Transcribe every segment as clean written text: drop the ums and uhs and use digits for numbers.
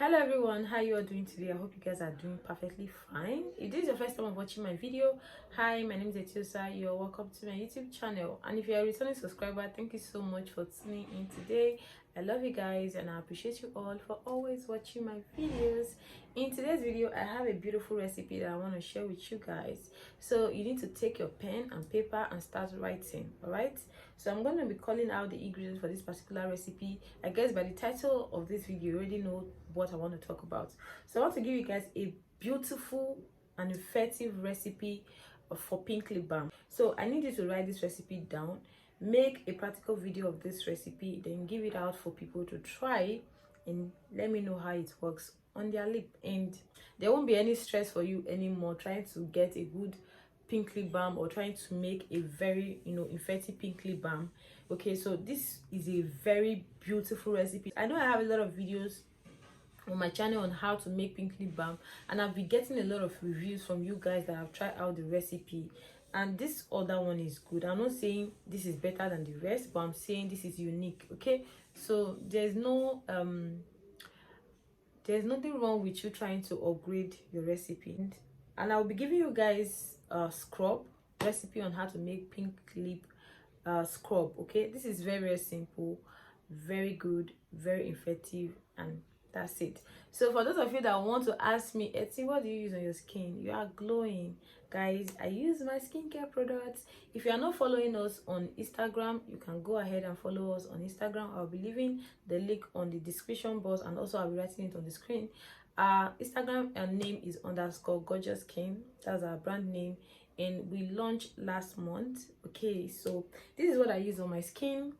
Hello everyone, how you all doing today? I hope you guys are doing perfectly fine. If this is your first time of watching my video, hi, my name is Etiosa. You're welcome to my YouTube channel, and if you're a returning subscriber, thank you so much for tuning in today. I love you guys and I appreciate you all for always watching my videos. In today's video, I have a beautiful recipe that I want to share with you guys. So you need to take your pen and paper and start writing. All right, so I'm going to be calling out the ingredients for this particular recipe. I guess by the title of this video you already know what I want to talk about. So I want to give you guys a beautiful and effective recipe for pink lip balm. So I need you to write this recipe down, make a practical video of this recipe, then give it out for people to try and let me know how it works on their lip. And there won't be any stress for you anymore trying to get a good pink lip balm or trying to make a very effective pink lip balm. Okay, so this is a very beautiful recipe. I know I have a lot of videos on my channel on how to make pink lip balm, and I've been getting a lot of reviews from you guys that have tried out the recipe, and this other one is good. I'm not saying this is better than the rest, but I'm saying this is unique. Okay, so there's nothing wrong with you trying to upgrade your recipe. And I'll be giving you guys a scrub recipe on how to make pink lip scrub. Okay, this is very simple, very good, very effective, and that's it. So for those of you that want to ask me, Etsy, what do you use on your skin? You are glowing. Guys, I use my skincare products. If you are not following us on Instagram, you can go ahead and follow us on Instagram. I'll be leaving the link on the description box, and also I'll be writing it on the screen. Instagram name is _gorgeousSkin. That's our brand name, and we launched last month. Okay, so this is what I use on my skin.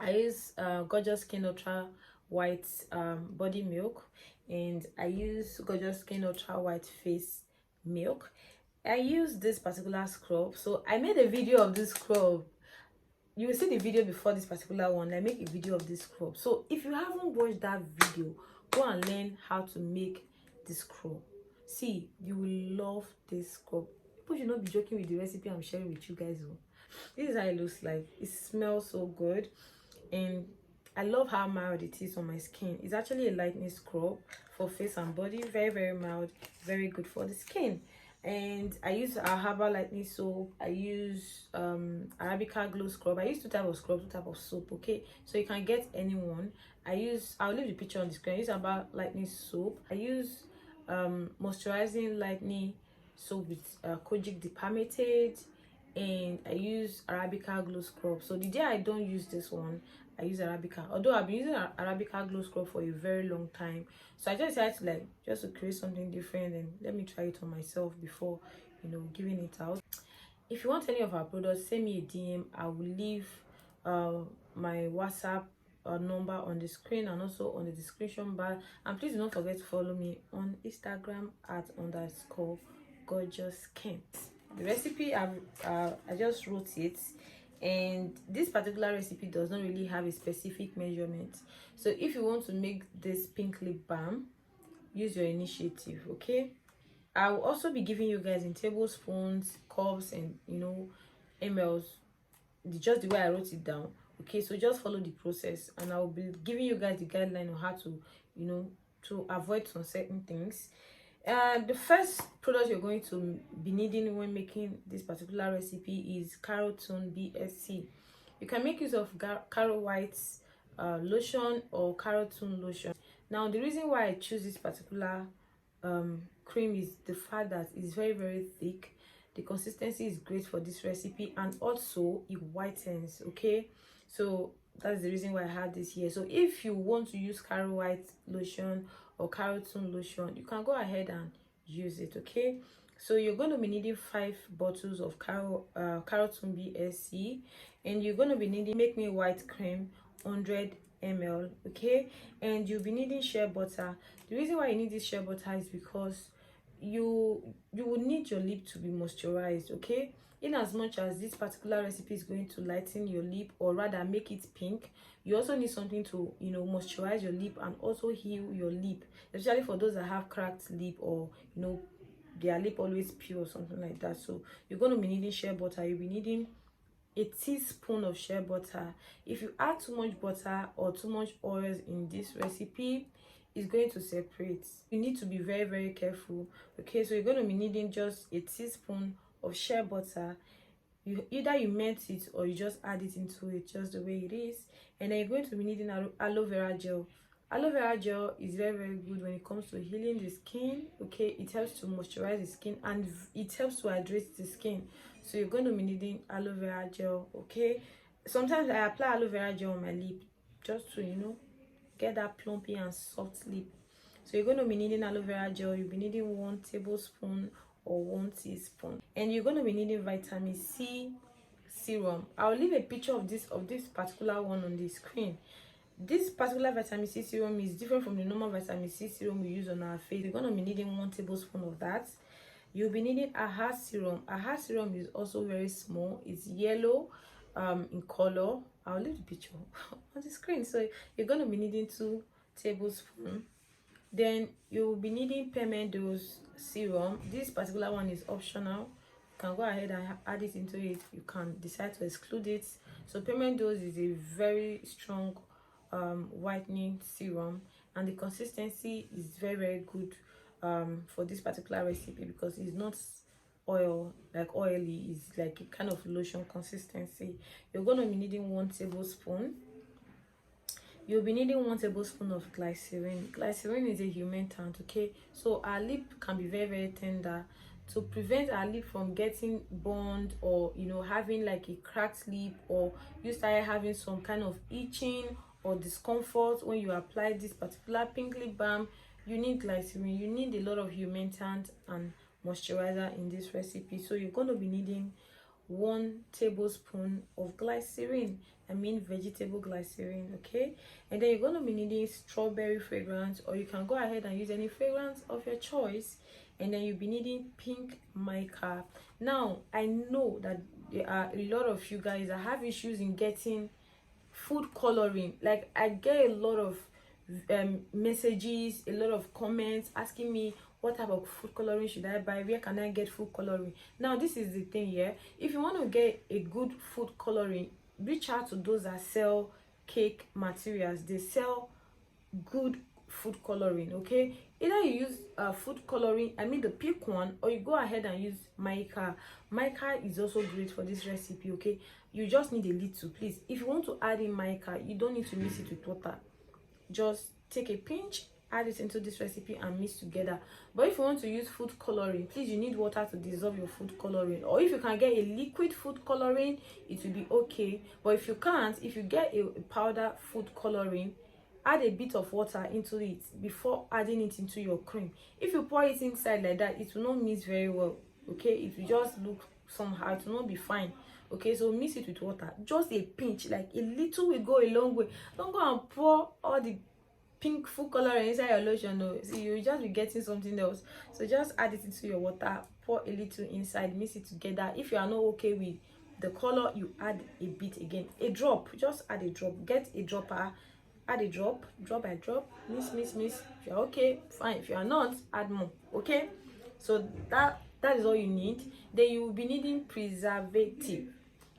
I use Gorgeous Skin Ultra White body milk, and I use Gorgeous Skin Ultra White face milk. I use this particular scrub. So I made a video of this scrub. You will see the video before this particular one. I make a video of this scrub. So if you haven't watched that video, go and learn how to make this scrub. See, you will love this scrub. People should not be joking with the recipe I'm sharing with you guys. This is how it looks like. It smells so good, and I love how mild it is on my skin. It's actually a lightening scrub for face and body. Very mild, very good for the skin. And I use a herbal lightening soap. I use Arabica glow scrub. I use two types of scrub, two types of soap. Okay, so you can get anyone. I'll leave the picture on the screen. I use herbal lightening soap. I use moisturizing lightening soap with kojic dipalmitate, and I use Arabica glow scrub. So the day I don't use this one, I use Arabica, although I've been using Arabica glow scrub for a very long time. So I just decided to create something different, and let me try it on myself before giving it out. If you want any of our products, send me a DM. I will leave my WhatsApp number on the screen and also on the description bar. And please do not forget to follow me on Instagram at _gorgeousskin. The recipe I just wrote it, and this particular recipe does not really have a specific measurement. So if you want to make this pink lip balm, use your initiative. Okay, I will also be giving you guys in tablespoons, cups, and mls, just the way I wrote it down. Okay, so just follow the process, and I will be giving you guys the guideline on how to to avoid some certain things. The first product you're going to be needing when making this particular recipe is carotone BSC. You can make use of caro white's lotion or carotone lotion. Now, the reason why I choose this particular cream is the fact that it's very thick. The consistency is great for this recipe, and also it whitens. Okay, so that's the reason why I had this here. So if you want to use caro white lotion or carotone lotion, you can go ahead and use it. Okay, so you're going to be needing 5 bottles of carotone BSC, and you're going to be needing Make Me White Cream 100 ml. Okay, and you'll be needing shea butter. The reason why you need this shea butter is because you will need your lip to be moisturized. Okay, in as much as this particular recipe is going to lighten your lip, or rather make it pink, you also need something to moisturize your lip and also heal your lip, especially for those that have cracked lip, or their lip always pure or something like that. So you're going to be needing shea butter. You'll be needing a teaspoon of shea butter. If you add too much butter or too much oils in this recipe, is going to separate. You need to be very, very careful. Okay, so you're going to be needing just a teaspoon of shea butter. Either you melt it or you just add it into it just the way it is. And then you're going to be needing aloe vera gel. Aloe vera gel is very, very good when it comes to healing the skin. Okay, it helps to moisturize the skin and it helps to hydrate the skin. So you're going to be needing aloe vera gel. Okay, sometimes I apply aloe vera gel on my lip just to, you know, get that plumpy and soft lip. So you're going to be needing aloe vera gel. You'll be needing 1 tablespoon or 1 teaspoon, and you're going to be needing vitamin C serum. I'll leave a picture of this particular one on the screen. This particular vitamin C serum is different from the normal vitamin C serum we use on our face. You're going to be needing 1 tablespoon of that. You'll be needing AHA serum. AHA serum is also very small. It's yellow in color. I'll leave the picture on the screen. So you're going to be needing 2 tablespoons. Then you'll be needing pimento serum. This particular one is optional. You can go ahead and add it into it. You can decide to exclude it. So pimento is a very strong whitening serum, and the consistency is very, very good for this particular recipe because it's not oily. It's like a kind of lotion consistency. You're going to be needing 1 tablespoon. You'll be needing 1 tablespoon of glycerin. Glycerin is a humectant, okay? So our lip can be very, very tender. To prevent our lip from getting burned or, you know, having like a cracked lip, or you start having some kind of itching or discomfort when you apply this particular pink lip balm, you need glycerin. You need a lot of humectant and moisturizer in this recipe. So you're going to be needing 1 tablespoon of glycerin. I mean vegetable glycerin, okay? And then you're going to be needing strawberry fragrance, or you can go ahead and use any fragrance of your choice. And then you'll be needing pink mica. Now, I know that there are a lot of you guys that have issues in getting food coloring. Like, I get a lot of messages, a lot of comments asking me what type of food coloring should I buy, where can I get food coloring. Now this is the thing here. If you want to get a good food coloring, reach out to those that sell cake materials. They sell good food coloring, okay? Either you use food coloring, I mean the pink one, or you go ahead and use mica. Mica is also great for this recipe, okay? You just need a little, please. If you want to add in mica, you don't need to mix it with water. Just take a pinch, add it into this recipe and mix together. But if you want to use food coloring, please, you need water to dissolve your food coloring. Or if you can get a liquid food coloring, it will be okay. But if you can't, if you get a powder food coloring, add a bit of water into it before adding it into your cream. If you pour it inside like that, it will not mix very well, okay? It will just look somehow, it will not be fine, okay? So mix it with water, just a pinch, like a little will go a long way. Don't go and pour all the pink food color inside your lotion, no. See, you just be getting something else. So just add it into your water, pour a little inside, mix it together. If you are not okay with the color, you add a bit again, a drop. Just add a drop, get a dropper, add a drop by drop, mix. If you're okay, fine. If you are not, add more, okay? So that is all you need. Then you will be needing preservative.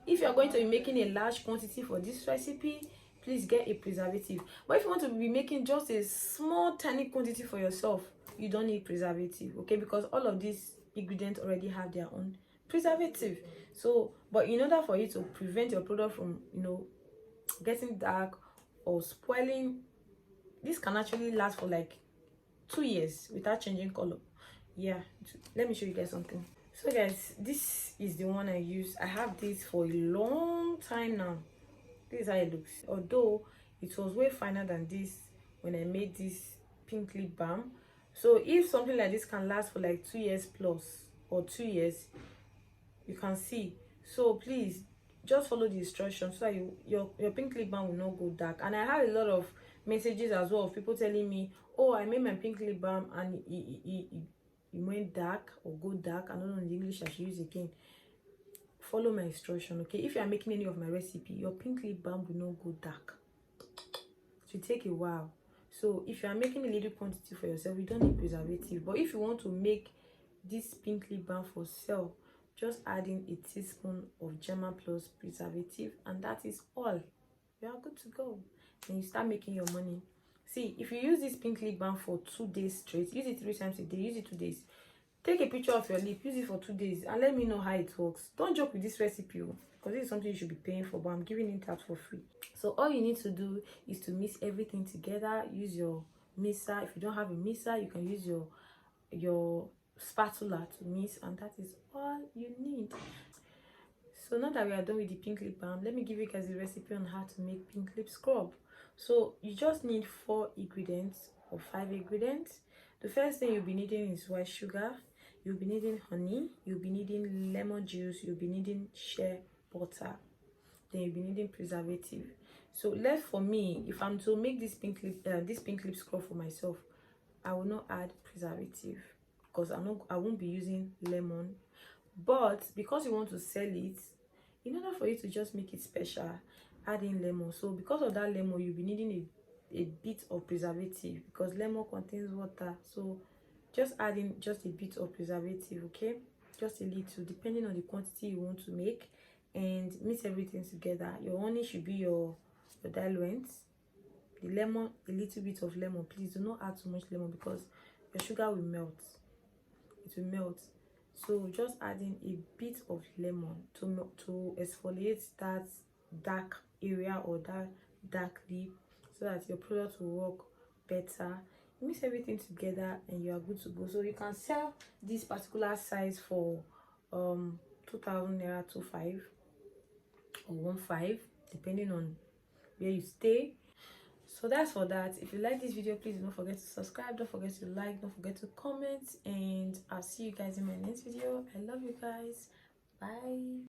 If you're going to be making a large quantity for this recipe, please get a preservative. But if you want to be making just a small tiny quantity for yourself, you don't need preservative, okay? Because all of these ingredients already have their own preservative. So, but in order for you to prevent your product from, you know, getting dark or spoiling, this can actually last for like 2 years without changing color. Yeah, let me show you guys something. So guys, this is the one I use. I have this for a long time now. This is how it looks. Although it was way finer than this when I made this pink lip balm. So if something like this can last for like 2 years plus, or 2 years, you can see. So please just follow the instructions so that your pink lip balm will not go dark. And I had a lot of messages as well of people telling me, oh, I made my pink lip balm and it went dark or go dark. I don't know in English I should use again. Follow my instruction, okay? If you are making any of my recipe, your pink lip balm will not go dark. It will take a while. So if you are making a little quantity for yourself, you don't need preservative. But if you want to make this pink lip balm for sale, just add in a teaspoon of German Plus preservative, and that is all. You are good to go. And you start making your money. See, if you use this pink lip balm for 2 days straight, use it 3 times a day, use it 2 days, take a picture of your lip, use it for 2 days, and let me know how it works. Don't joke with this recipe, because this is something you should be paying for, but I'm giving it out for free. So all you need to do is to mix everything together. Use your mixer. If you don't have a mixer, you can use your spatula to mix, and that is all you need. So now that we are done with the pink lip balm, let me give you guys a recipe on how to make pink lip scrub. So you just need 4 ingredients or 5 ingredients. The first thing you'll be needing is white sugar, you'll be needing honey, you'll be needing lemon juice, you'll be needing shea butter, then you'll be needing preservative. So left for me, if I'm to make this pink lip scrub for myself, I will not add preservative because I won't be using lemon. But because you want to sell it, in order for you to just make it special, add in lemon. So because of that lemon, you'll be needing a bit of preservative because lemon contains water. So just add in just a bit of preservative, okay? Just a little, depending on the quantity you want to make, and mix everything together. Your honey should be your diluent. The lemon, a little bit of lemon. Please do not add too much lemon because your sugar will melt. It will melt. So just adding a bit of lemon to exfoliate that dark area or that dark lip, so that your product will work better. Mix everything together and you are good to go. So you can sell this particular size for 2,000 naira, 25 or 15, depending on where you stay. So that's for that. If you like this video, please don't forget to subscribe, don't forget to like, don't forget to comment, and I'll see you guys in my next video. I love you guys. Bye.